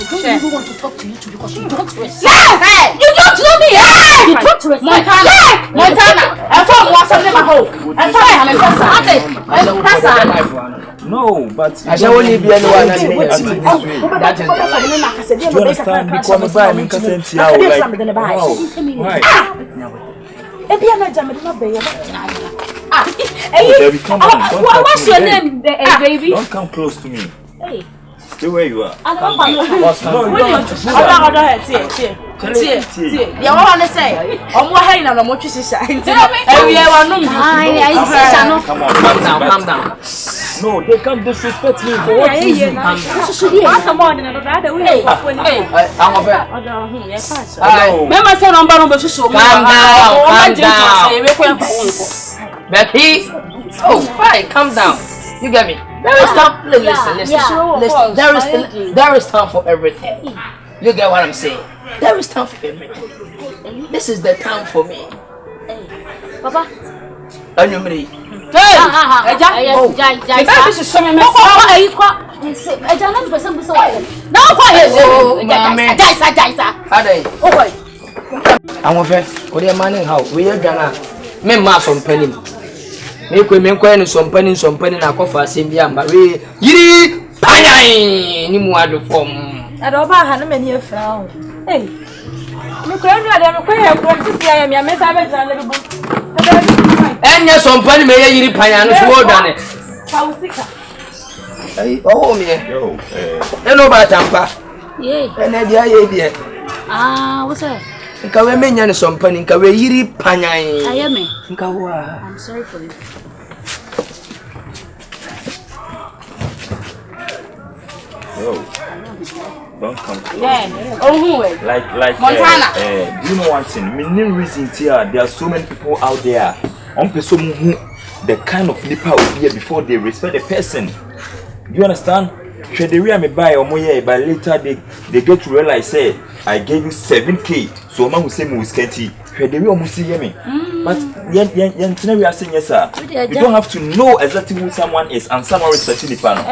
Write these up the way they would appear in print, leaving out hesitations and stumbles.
don't even want to talk to you too because you don't respect. Yes! You don't know me! Yes! You don't respect. Montana! I thought was something my home. I thought I'm a person. No, but I don't want to be anyone. That is do you understand? Because I'm in Casentia. Why? Baby, come on. What's your name, baby? Don't come close to me. Hey. Stay where you are. I don't know. You want to say? I'm more high than I'm what you say. Come on, calm down. No, they can't disrespect me for what reason? Calm down. Becky. Oh, fine, calm down. You get me? There is time. Listen. There is time for everything. You get what I'm saying? There is time for everything. This is the time for me. Papa. Are you ready? Hey! Me kwa ni sompani na kofa asembi amba we yiri panyan ni mu ado form ado ba ha na mani afra o eh me kwa nua de me kwa ya kwa tisi ya me amesa be jana le bu enya sompani me yiri panyan no so dane pausika ai oh me Yo, eno ba tampa ye ena dia ye dia what's that nka we menya ni sompani nka we yiri panyan ayeme nka wa I'm sorry for you. Yo, don't come close. Yeah. Oh, Like Montana. Do you know one thing? Main reason here, there are so many people out there. On person who the kind of nipa will be before they respect the person. Do you understand? Should they real me buy or more, but later they get to realize, say, I gave you 7K, so man will say me with Kenty. Should they real see me? But we are saying yes, sir. You don't have to know exactly who someone is and someone respecting the panel.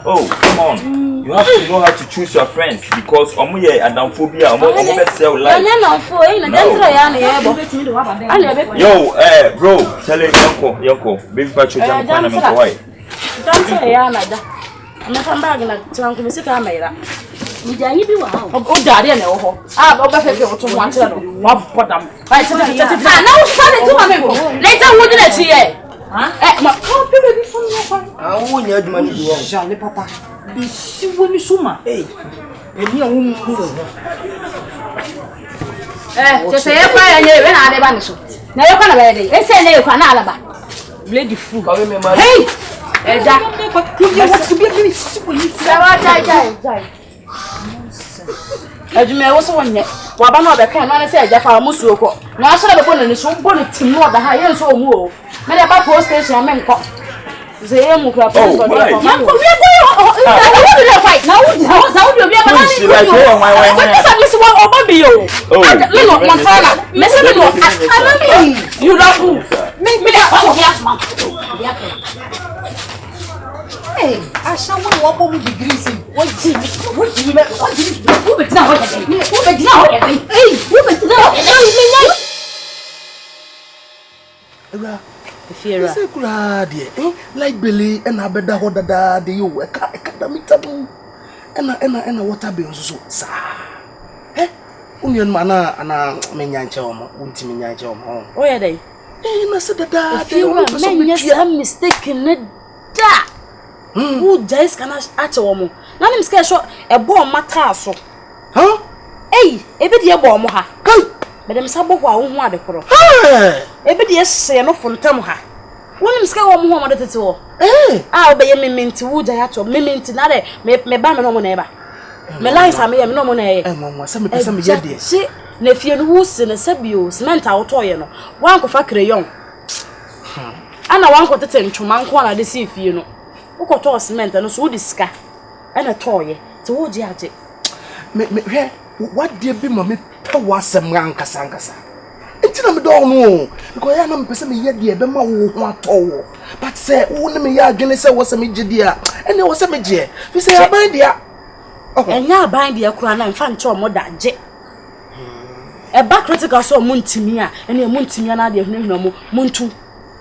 Oh, come on. You have to know how to choose your friends because omuye adamphobia omo sell life. Yo, bro, tell him yonko, baby pacho jam kwa na me why. Don't say ya na da. I'm come back na twanko me sika maira. Mujanyi bi wa ho. O dare na wo ho. Ah, ba ba fefe wo to ho akere no. Wa podam. Ba tete. Ah, na wo sa de to ma me ko. Later wo de na chi e. Ma ko baby fun no kwa. Ah, wo nya aduma ni wo. Jale papa. Bi si wo ni suma. Eni a wo mu ho. Je say e kwa ya nye we na ade ba ni so. Na ye kwa na ba de. E say na ye kwa na alaba. Lady fool. Ka we me ma. Hey! Eja. You want to be a very super you. Jai. Ejuma wo so wonye. Wa ba na obeka na say eja fa musuo ko. Na so be bona ni so bo ni tim no da ha ye so omu o. Me dey ba post station me nko. Ze mu kra post for. Ya ko we go. Na fight. Na wo obi aba na ni. What is this one oba bi o? No Montana. Me say me no. You don't me dey come here man. Hey, I shall walk on with degrees. What did you who bet now? Who bet now? Hey, who bet now? If you're like Billy and Abeda Hodada, the you academic taboo and water bills so, sir. Eh, Union Mana and a Menyanchom, Untiminyanchom home. Where are they? I said that if you are mistaken, da. Who dies can at a woman? None of them shot a bomb matasso. Huh? Hey, a bit your bomb, ha. Madame Sabo, who want the pro. A bit yes, say no from Tamha. One of them scale one more at all. Eh, I'll be a mimint to wood. I had to mimint another, me ban no neighbor. My life, I may have no money. And some dear. See, nephew who's in a sabios, mental toy, one of a crayon. And I want to tend to man corner this if you know. Who got all cement and so this scar and a toy towards you at it. What dear be mammy was some ranka sankasa? It's not don't know because I am person yet dear Bema who want to. But say, only me ya gonna say was a midget dear, and there was a midget. We say, my dear. enya ban de akura na mfa nche omo da je e ba critical so omo ntimi a ene omo ntimi na de hunu omo muntu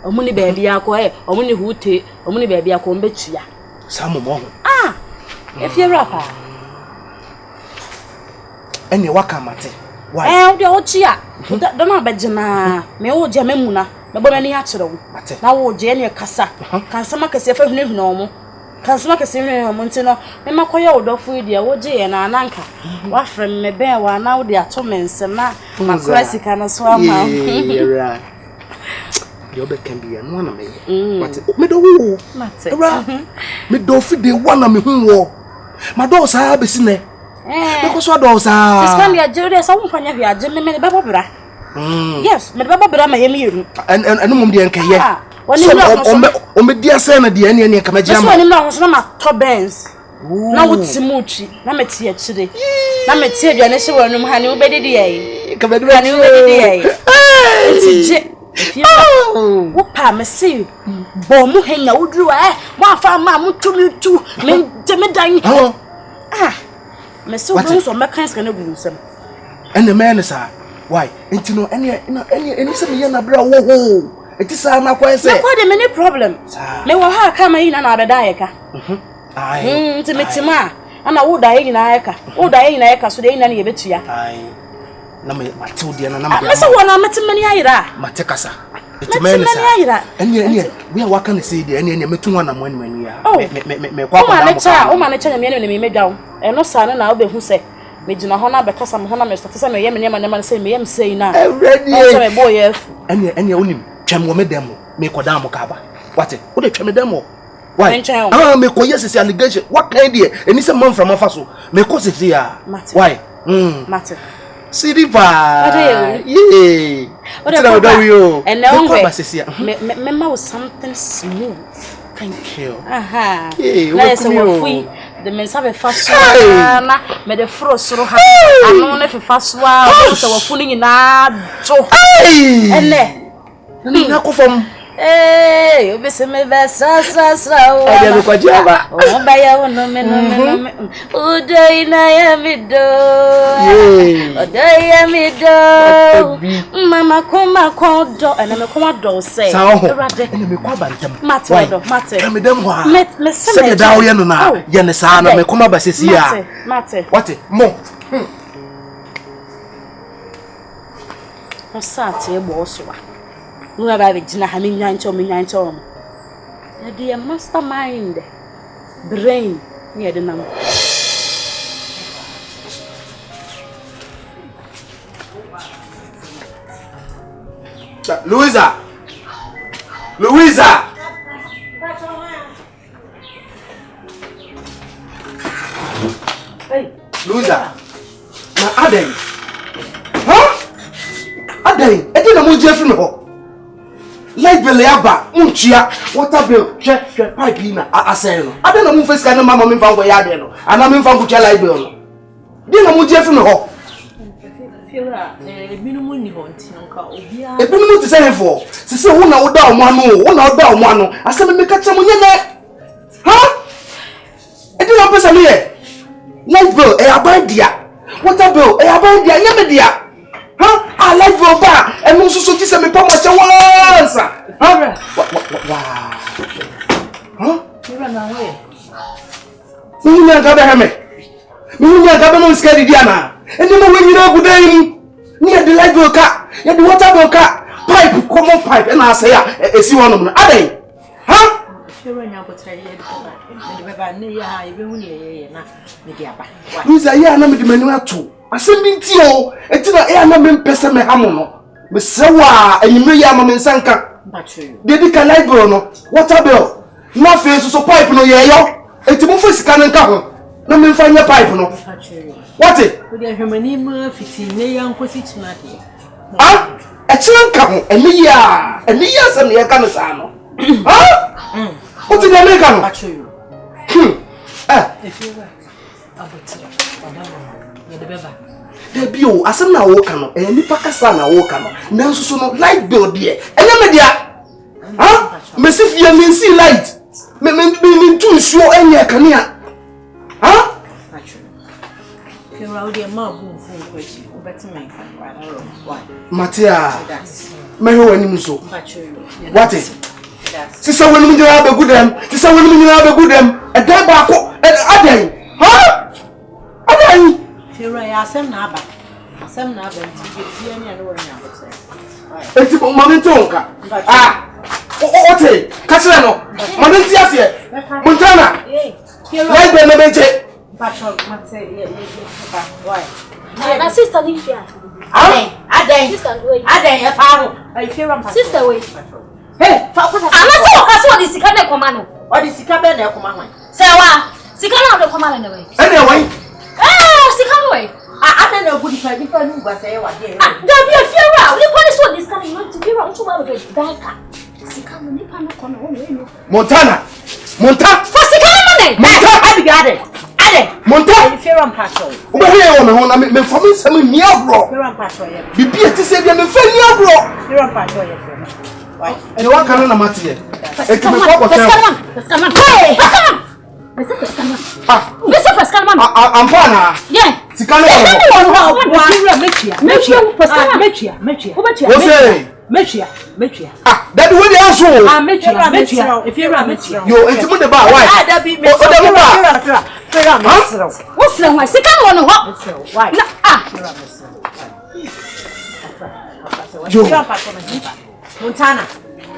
omo ni baabi akọ omo ni hute omo ni baabi akọ mbetua Samo mo. If you rapper ene waka mate why de ochia do na bejina me wo je memuna me bo mani akere wo na wo je ene kasa kansama kase fa hunu omo kansama kase hunu omo ntino me makoye odofo ide wo je ye na ananka wa frem me ben wa na wo de ato mensem na makrasika na so ama yeah you be can be no na me but me do wo mate me do fi de one na me hu wo ma do sa be si ne because what do sa scan ya jere so mfanya hwe age me be bobra yes me be bobra ma yemi yeru and mum de enka ye o me dia say na de ene ka ma jama so ni na so na ma to benz na wuti muchi na meti ya chire na meti aduane hye wanum ha ne wo bedidi ye ka bedidi ne wo bedidi ye tije Wapa me see bomu henya wudru wa fa ma mutumi tu me dan me so bon so mekan ska na guru sem ene me sa why entino ene se me ye na bra wo enti sa na kwa se kwa de me ni problem me wo ha ka ma yi na abeda ye ka ai enti metima ana wo da yi na ye ka wo da yi na ye ka so de yi na ye betua ai na me matilde na me me so wona metimani ayira mate kasa etimene sa ene we waka na say de ene metu wana mo ani ya me kwa kwa o ma ne cha nyame ne me medwawo eno sa ne na obehu se me gina ho na bekasa me ho na me stata se me ye me ne se me ye me sei na ready so me boy afu ene onim twam wo me dem me koda mo kaba wate wo de twam dem why me ko yes allegation what kind there eni se man from afa so me ko se ya why mate Siriva. Yeah. What about you? And now me was something smooth. Thank you. Aha. Yeah, let's say the men have a fast na me the frost ro ha. Ano na fe fast wa so wa funi na jo. Ene. Na ko fam. Obi se me be sa o. Ade me kwajaba. O ba ya wono me no. Udai na ya mi do. Udai ya mi do. Mama koma do ana me koma do say. Erade. Ene me kwa bantam. Mate. Me dem ho a. Me se me dawo ye no na. Ye ne sa na me koma ba sesi a. Mate. What? Mo. O sa te e bo so wa. No aba be gina ha me nyancho na the mastermind brain near the number Louisa hey Louisa na Aden Aden e na mo je fi me ho light bill yaba unchia water bill hwe pipe na asay no Aden na mo face ka na mama me fa ngo ya de no ana me fa ngo cha light bill no de na mo je fi me ho fiora minimum ni ho nti nka obia minimum ti say for se wo na wo da omo ano asem me ka cha mo nyene ha e de na pesa me ye light bill e aban dia water bill e aban dia nyame dia I like your bar and also so this me promise once. Huh? Huh? You run away. You never got me. You never got no scared Diana. And then when you know good day near the light bill car, you the water bill car, pipe, common pipe, and I say, I see one of them. Are they? Huh? You run out of time. Who's a year? I'm the menu too. Asembin ti o etina na me mpese me hamo no me sewa enyime ya ma me nsanka dedi ka light bill no water bill na fe so pipe no ye yo enti mo fa sika nka ho na me mfa nya pipe no what e we dey hwemani ma fiti ne ya nkosi china de e china nka ho eni ya se ne ya ka no sa no what e dey ka no if you right aboti de bio asem na wo ka no nipa kasa na wo ka no nanso so no light bill de enye me dia me se fie me see light me tu nsuo enye kanea Matia, my own so. What is? Sister, when you have a good them, sister, when you have a good them, a damn back and a day. Huh? A day. Some naba, it's a moment tonka. Ah, what a Casano, Manentias, Montana, like the Nebeche. My sister lives here. Sister, wait. Hey, I'm not this kind of command. What is the cabin of command? Sarah, Sikana of the command away. Anyway, Sikaway. I don't know if I didn't say what they are. Don't be a fear out. You want to show this kind of to be around to our Daka. Sikana, Montana, Monta, for Sikana, Monta, I got it. Monta, if you're on patrol. Over here on I'm for me some near bro. You're on patrol. Be to say them near bro. You're on patrol. And you want to Matia. It's come on. Hey, Mr. Pascalman. I'm Pana. Yeah. Sikana. Mechia. Ah, that way they also. Mechia. If you're a Mechia. You into the bar. Why? That be what's the one? Second one. Why?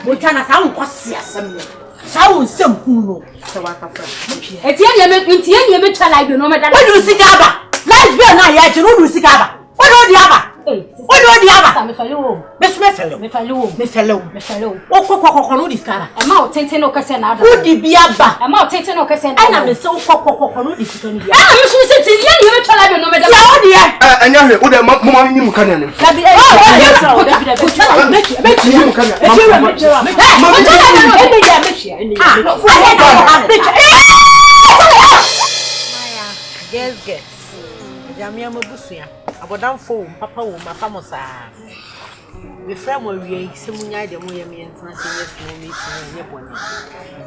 Montana, sound was some. Sound some who so I can. It's you make like you know, madam. What do you see, Gaba? Let's be an eye, you know, Sigaba. What do the other? What do the other? Me fellow. Oh, Coco, this car. I'm out taking no cassin. Who did be abba? I'm out taking no cassin. I'm so Coco, this can be. I'm sitting here, you tell I don't know, madam. Oh, dear. And you're with a mamma, you can. Yes. Jamia Mabusia, Abodam phone, Papa, my famous. We frame where we Simunya, the Moyami and yes, no meeting.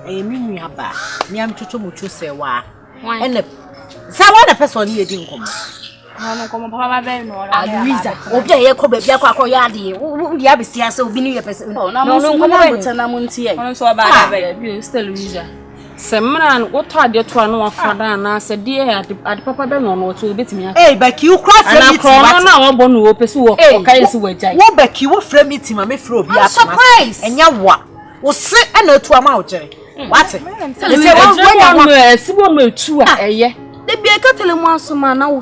I mean, you are back. Niam Chuchu say, why? And the someone a person here didn't come. I come Papa Ben or okay, you could be Yakoyadi. We have a so be a person. No, no, so bad. You still Louisa. Semran, what are you to know father and I said, dear, at Papa Ben or to bit me. Hey, Becky, you cross and I'm born to pursue. What Becky, what frame it him? I'm surprised. And you what? Was sit and no to a mouth. What's it? They be a cattle once a man now.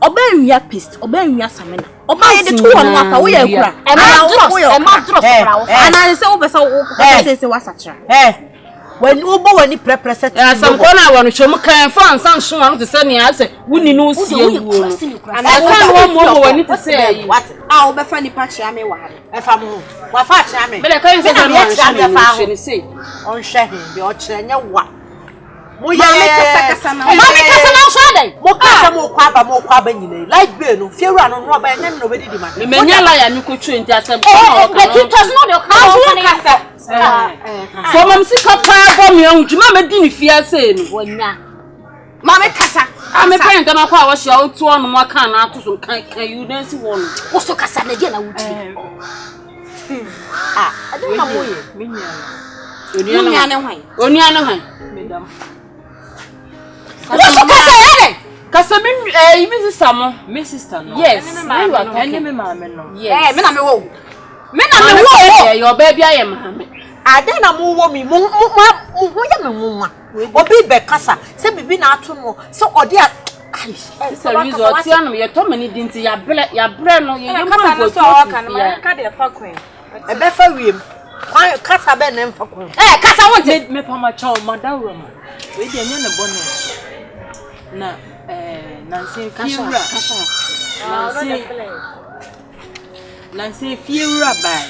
Obey your pist, obey your salmon. Obey the 2 1 away. And I say, what's a when you go any prepress some corner one show can find some soon to send me answer we no see you and I can't one more need to say what I'll be funny patch me what if I'm what patch me but I can't say on share him the ochenya what mo ya kasa na so dey mo kasa mo kwaba nyine like be no fiewura no no ba nyam no be di ma me nya la ya mi ko twu enti asem but it was not your kasa so mam si papa go me anjuma me di ni fia say ni wonya ma me kasa me parent na kwa wo hia otu onu mo kan na ato so kan you na si won wo so kasa na dia na wuti ade na mo ye me nya na hwan madam what's your kasa kasa me Mrs. Samo me sister no yes me mama no yes me na me wo your baby I am ade na mo wo mi mo ya me nwa obi be kasa se bibi na ato no so ode a so result ya no ye to mani dinti ya bre no ye kasa no so aka no ma ka de fa kwen e be fa wiem kasa be na mfa kwen kasa won me pa ma cha madam Awurama we de nya na bonus na Nancy fiewura Nancy fiewura bai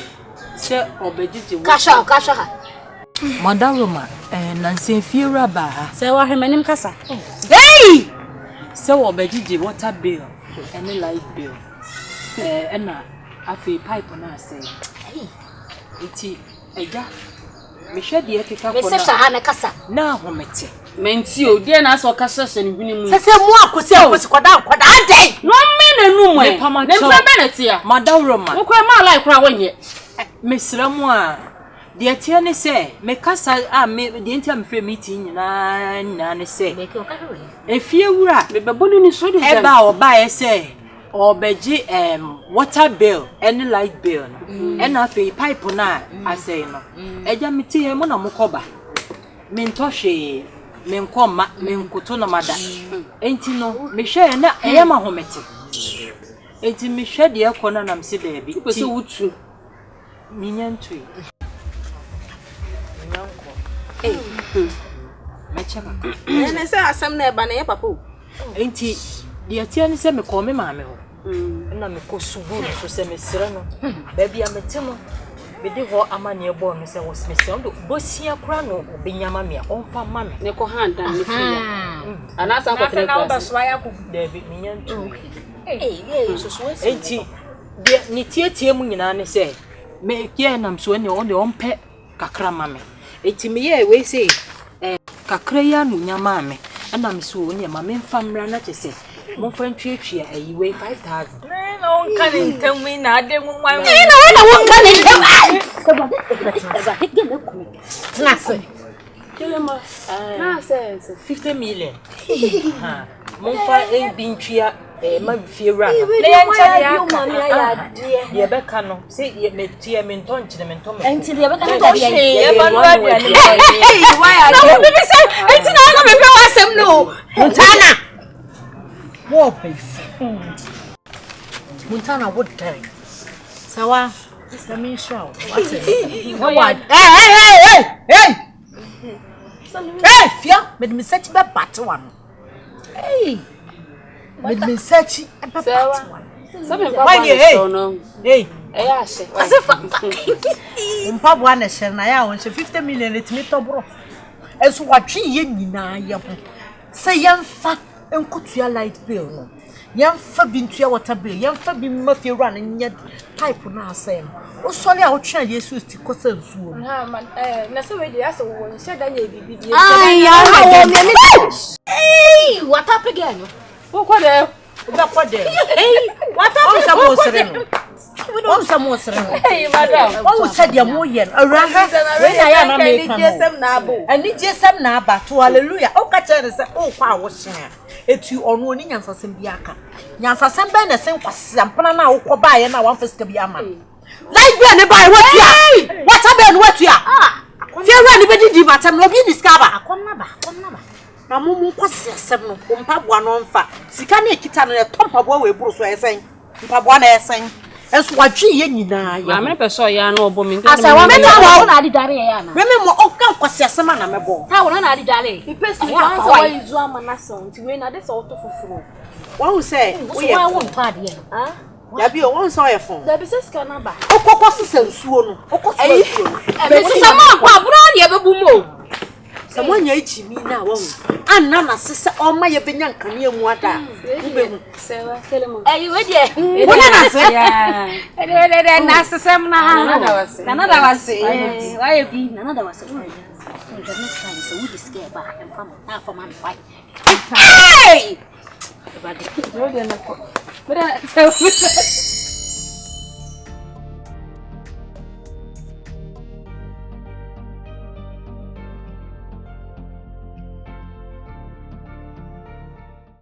se obejiji kasha madam Awurama Nancy fiewura ba se wa hemanim kasa hey se obejiji water bill any light bill na afi pipe na say iti eja me hwede e keka ko na me se sha na kasa na homete Mentio, dear Naso Cassassin, winning. Say, more akosi kwada day. No men and room, never Benetia, Madame Roma. No quite my life, crowing yet. Miss Ramoa, the attorney say, make us the interim free meeting, and say, if you were the baboon is ready about buy say, or beji water bill, any light bill, and a fee pipe on I say no. Ejamiti mona mukoba. Mentoshe, menkoma, menkutuna mada. Ain't no, me share na ayama hometi. Ain't me share the aircon and I'm see baby. So would you? Minion tree. And I say, I some near banana papu. Ain't he? The attorney said me call me mammy. And I'm a cosubu, so say me sereno. Baby, I'm a timo. Bidi ho amani ebo no se was me se ndo bosia kra no obenyama me on fa ma me ne ko hand and ne fia ana sa ko tre na ba so ya ko David me nyantu so enti de ni tietie mu nyina ne se me ye nam so ne on de on pe kakra ma me enti me ye we se kakra ya no nyama me ana me so ne ma me mfa mra na che se mo fa ntwetwe ayi we 5000 no kan ntam mi na ade mu man na won kan ntam na se TEL3MO na se 50 million ha mo fa bintwea ma fiera no le yancha ya ma mi ya de be ka no se ye metie me nton chine me nton enti de be ka no ye ba no bia ni why are you be say enti na go be pe wasem no Montana wo pe Montana would carry sawa let me show what's it what hey fia me search be bat one hey me search be bat one some papa no hey ya she asifa umpa bua na she na ya won 50 million etimi to bro enso watwe ye nyina ye ho se yemfa enkutua light bill no yemfa bintua water bill yemfa bi mafie run nya type na asem o sole a wo twa Jesus ti kosa nsuo ha man na so we dey aso wo she da nya bibi die ay ya wo me ni hey what up again wo ko de uba ko de hey what up on some osere no on some osere no hey madam o said ya mo yen awura we na ya na me kan jesem na abo ani jesem na aba to hallelujah o ka chere se o kwa wo hyen etu ono oni nyansasem bi aka nyansasem be na sen kwase ampana na wo ba ye na wan fasika bi ama like be ne bai what aben what ya fie wa ni be didi matam no bi discover akonna ba na mumu kwase asem no mpaboa no mfa sika na ekita no tompaboa we buru so esen mpaboa na esen enso wadwe ye nyina ya ma me peso ya na obo mi asa wa meta wa na adi dare ya na reme mo oka kwase asem na mebo ta wo na adi dare ipesi wa so wa izu ama na so nti we na de so to fufuru wa hu say wo ye won pa de ha ya bi o won so ye fon da bi se ska na ba okokọ sesansuo no okokọ sesansuo be se sama kwa bro de bebu mo Someone echi mi na wa hu anna na sese o ma ye benya nkane mu ada ube hu sewa TEL3MO we de wona na se ya de na sese m na na da wase wa ye bi na da wase the next time so we discare ba and fam na for man fight hey but no de na ko but